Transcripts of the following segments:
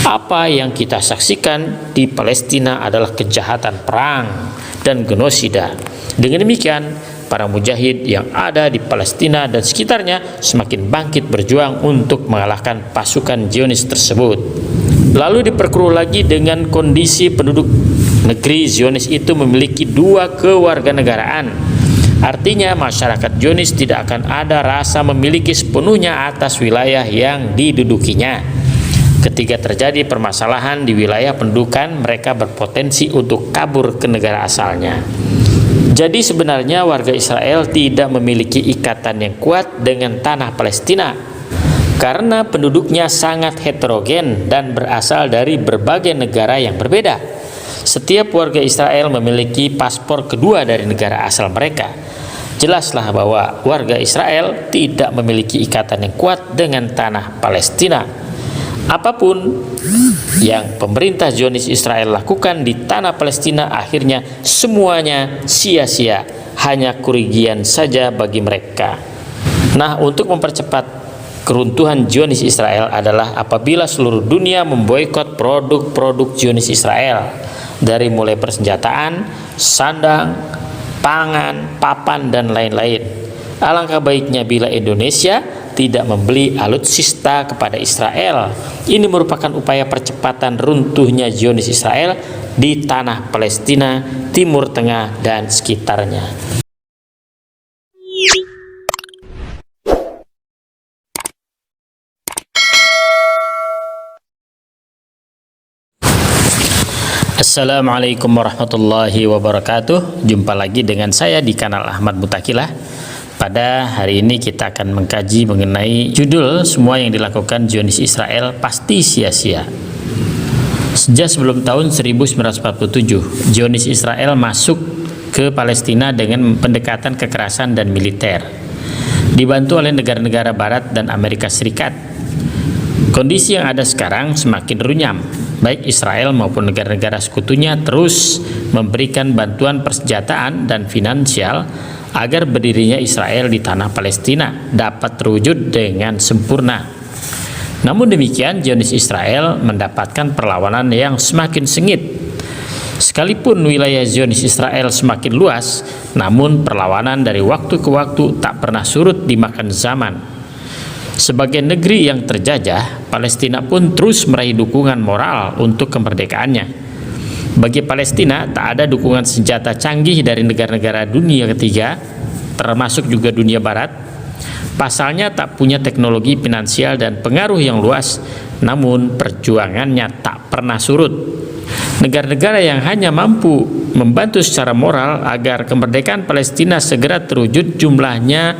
Apa yang kita saksikan di Palestina adalah kejahatan perang dan genosida. Dengan demikian, para mujahid yang ada di Palestina dan sekitarnya semakin bangkit berjuang untuk mengalahkan pasukan Zionis tersebut. Lalu diperkeruh lagi dengan kondisi penduduk negeri Zionis itu memiliki dua kewarganegaraan. Artinya masyarakat Zionis tidak akan ada rasa memiliki sepenuhnya atas wilayah yang didudukinya. Ketika terjadi permasalahan di wilayah pendudukan, mereka berpotensi untuk kabur ke negara asalnya. Jadi sebenarnya warga Israel tidak memiliki ikatan yang kuat dengan tanah Palestina karena penduduknya sangat heterogen dan berasal dari berbagai negara yang berbeda. Setiap warga Israel memiliki paspor kedua dari negara asal mereka. Jelaslah bahwa warga Israel tidak memiliki ikatan yang kuat dengan tanah Palestina. Apapun yang pemerintah Zionis Israel lakukan di tanah Palestina akhirnya semuanya sia-sia, hanya kerugian saja bagi mereka. Nah, untuk mempercepat keruntuhan Zionis Israel adalah apabila seluruh dunia memboikot produk-produk Zionis Israel, dari mulai persenjataan, sandang, pangan, papan, dan lain-lain. Alangkah baiknya bila Indonesia tidak membeli alutsista kepada Israel. Ini merupakan upaya percepatan runtuhnya Zionis Israel di tanah Palestina, Timur Tengah, dan sekitarnya. Assalamualaikum warahmatullahi wabarakatuh. Jumpa lagi dengan saya di kanal Ahmad Mutakilah. Pada hari ini kita akan mengkaji mengenai judul semua yang dilakukan Zionis Israel pasti sia-sia. Sejak sebelum tahun 1947, Zionis Israel masuk ke Palestina dengan pendekatan kekerasan dan militer, dibantu oleh negara-negara Barat dan Amerika Serikat. Kondisi yang ada sekarang semakin runyam. Baik Israel maupun negara-negara sekutunya terus memberikan bantuan persenjataan dan finansial agar berdirinya Israel di tanah Palestina dapat terwujud dengan sempurna. Namun demikian, Zionis Israel mendapatkan perlawanan yang semakin sengit. Sekalipun wilayah Zionis Israel semakin luas, namun perlawanan dari waktu ke waktu tak pernah surut dimakan zaman. Sebagai negeri yang terjajah, Palestina pun terus meraih dukungan moral untuk kemerdekaannya. Bagi Palestina, tak ada dukungan senjata canggih dari negara-negara dunia ketiga, termasuk juga dunia barat. Pasalnya tak punya teknologi finansial dan pengaruh yang luas, namun perjuangannya tak pernah surut. Negara-negara yang hanya mampu membantu secara moral agar kemerdekaan Palestina segera terwujud jumlahnya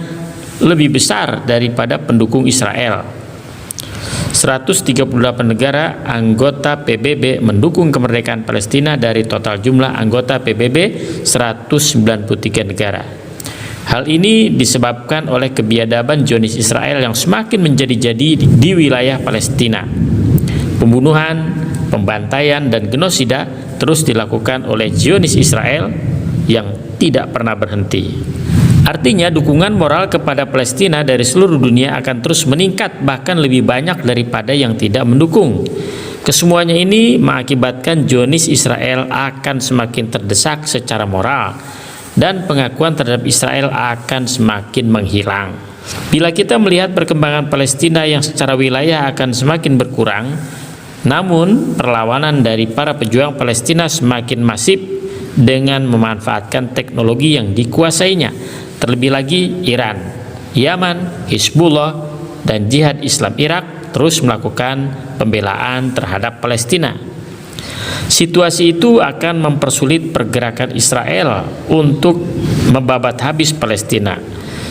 lebih besar daripada pendukung Israel. 138 negara anggota PBB mendukung kemerdekaan Palestina dari total jumlah anggota PBB 193 negara. Hal ini disebabkan oleh kebiadaban Zionis Israel yang semakin menjadi-jadi di wilayah Palestina. Pembunuhan, pembantaian, dan genosida terus dilakukan oleh Zionis Israel yang tidak pernah berhenti. Artinya dukungan moral kepada Palestina dari seluruh dunia akan terus meningkat, bahkan lebih banyak daripada yang tidak mendukung. Kesemuanya ini mengakibatkan Zionis Israel akan semakin terdesak secara moral dan pengakuan terhadap Israel akan semakin menghilang. Bila kita melihat perkembangan Palestina yang secara wilayah akan semakin berkurang, namun perlawanan dari para pejuang Palestina semakin masif dengan memanfaatkan teknologi yang dikuasainya. Terlebih lagi Iran, Yaman, Hizbullah, dan Jihad Islam Irak terus melakukan pembelaan terhadap Palestina. Situasi itu akan mempersulit pergerakan Israel untuk membabat habis Palestina.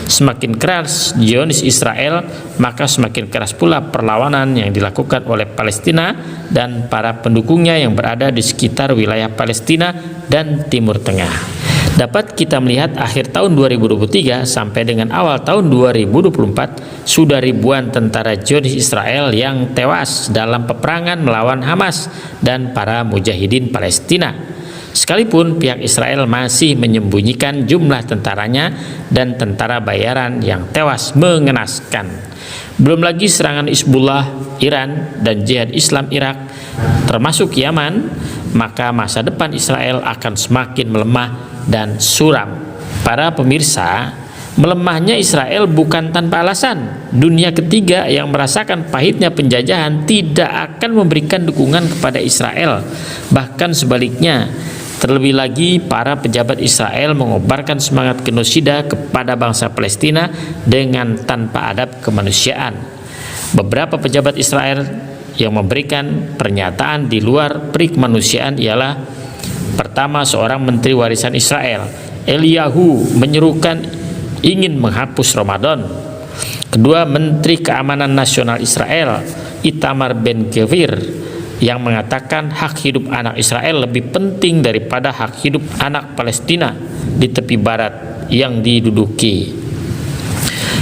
Semakin keras Zionis Israel, maka semakin keras pula perlawanan yang dilakukan oleh Palestina dan para pendukungnya yang berada di sekitar wilayah Palestina dan Timur Tengah. Dapat kita melihat akhir tahun 2023 sampai dengan awal tahun 2024 sudah ribuan tentara Zionis Israel yang tewas dalam peperangan melawan Hamas dan para mujahidin Palestina. Sekalipun pihak Israel masih menyembunyikan jumlah tentaranya dan tentara bayaran yang tewas mengenaskan. Belum lagi serangan Hizbullah Iran dan Jihad Islam Irak termasuk Yaman, maka masa depan Israel akan semakin melemah dan suram. Para pemirsa, melemahnya Israel bukan tanpa alasan. Dunia ketiga yang merasakan pahitnya penjajahan tidak akan memberikan dukungan kepada Israel. Bahkan sebaliknya, terlebih lagi para pejabat Israel mengobarkan semangat genosida kepada bangsa Palestina dengan tanpa adab kemanusiaan. Beberapa pejabat Israel yang memberikan pernyataan di luar perikemanusiaan ialah: pertama, seorang menteri warisan Israel, Eliyahu, menyerukan ingin menghapus Ramadan. Kedua, Menteri Keamanan Nasional Israel, Itamar Ben-Gvir, yang mengatakan hak hidup anak Israel lebih penting daripada hak hidup anak Palestina di tepi barat yang diduduki.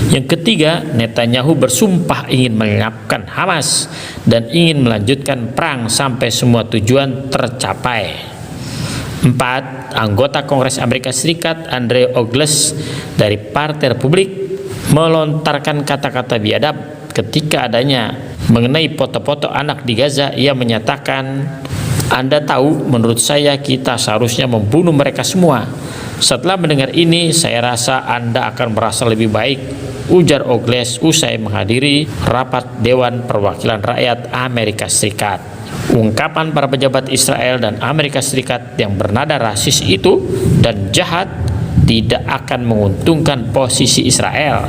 Yang ketiga, Netanyahu bersumpah ingin mengingatkan Hamas dan ingin melanjutkan perang sampai semua tujuan tercapai. 4. Anggota Kongres Amerika Serikat Andre Ogles dari Partai Republik melontarkan kata-kata biadab ketika adanya mengenai foto-foto anak di Gaza. Ia menyatakan, "Anda tahu, menurut saya kita seharusnya membunuh mereka semua. Setelah mendengar ini, saya rasa Anda akan merasa lebih baik," ujar Ogles usai menghadiri rapat Dewan Perwakilan Rakyat Amerika Serikat. Ungkapan para pejabat Israel dan Amerika Serikat yang bernada rasis itu dan jahat tidak akan menguntungkan posisi Israel.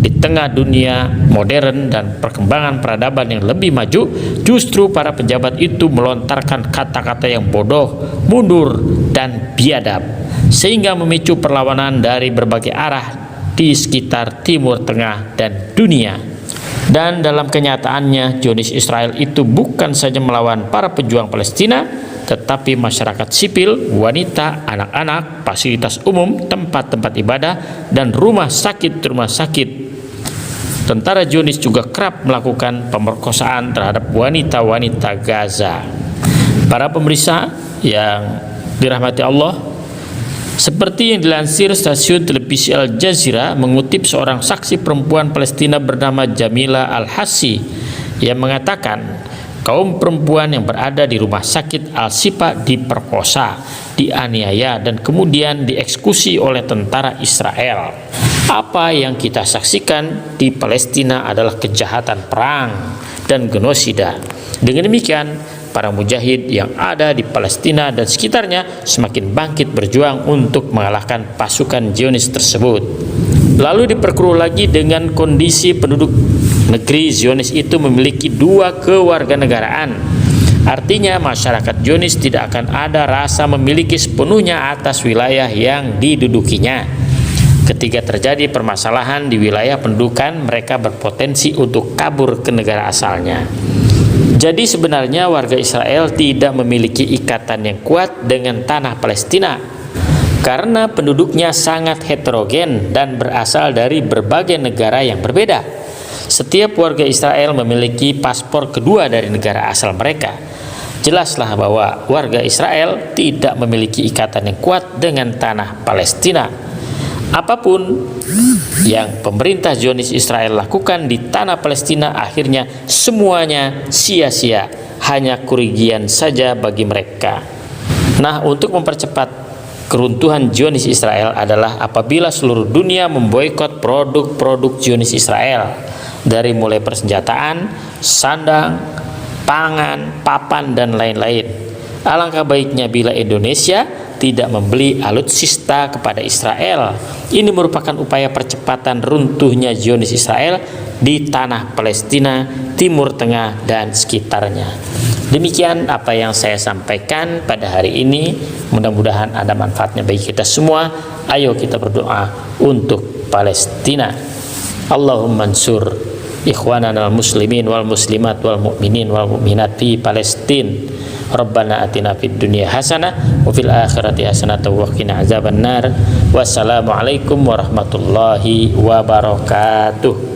Di tengah dunia modern dan perkembangan peradaban yang lebih maju, justru para pejabat itu melontarkan kata-kata yang bodoh, mundur, dan biadab, sehingga memicu perlawanan dari berbagai arah di sekitar Timur Tengah dan dunia. Dan dalam kenyataannya, Zionis Israel itu bukan saja melawan para pejuang Palestina, tetapi masyarakat sipil, wanita, anak-anak, fasilitas umum, tempat-tempat ibadah, dan rumah sakit. Tentara Zionis juga kerap melakukan pemerkosaan terhadap wanita-wanita Gaza. Para pemirsa yang dirahmati Allah, seperti yang dilansir stasiun televisi Al Jazeera mengutip seorang saksi perempuan Palestina bernama Jamila Al-Hassi yang mengatakan kaum perempuan yang berada di rumah sakit Al-Shifa diperkosa, dianiaya, dan kemudian dieksekusi oleh tentara Israel. Apa yang kita saksikan di Palestina adalah kejahatan perang dan genosida. Dengan demikian, para mujahid yang ada di Palestina dan sekitarnya semakin bangkit berjuang untuk mengalahkan pasukan Zionis tersebut. Lalu diperkeruh lagi dengan kondisi penduduk negeri Zionis itu memiliki dua kewarganegaraan. Artinya masyarakat Zionis tidak akan ada rasa memiliki sepenuhnya atas wilayah yang didudukinya. Ketika terjadi permasalahan di wilayah pendudukan, mereka berpotensi untuk kabur ke negara asalnya. Jadi sebenarnya warga Israel tidak memiliki ikatan yang kuat dengan tanah Palestina karena penduduknya sangat heterogen dan berasal dari berbagai negara yang berbeda. Setiap warga Israel memiliki paspor kedua dari negara asal mereka. Jelaslah bahwa warga Israel tidak memiliki ikatan yang kuat dengan tanah Palestina. Apapun yang pemerintah Zionis Israel lakukan di tanah Palestina akhirnya semuanya sia-sia, hanya kerugian saja bagi mereka. Nah, untuk mempercepat keruntuhan Zionis Israel adalah apabila seluruh dunia memboikot produk-produk Zionis Israel, dari mulai persenjataan, sandang, pangan, papan, dan lain-lain. Alangkah baiknya bila Indonesia tidak membeli alutsista kepada Israel. Ini merupakan upaya percepatan runtuhnya Zionis Israel di tanah Palestina, Timur Tengah, dan sekitarnya. Demikian apa yang saya sampaikan pada hari ini. Mudah-mudahan ada manfaatnya bagi kita semua. Ayo kita berdoa untuk Palestina. Allahumma ansur ikhwanana al-muslimin wal muslimat wal mu'minin wal mu'minat fi Palestin. Rabbana atina fid dunya hasanah wa fil akhirati hasanah wa qina azabannar. Wassalamualaikum warahmatullahi wabarakatuh.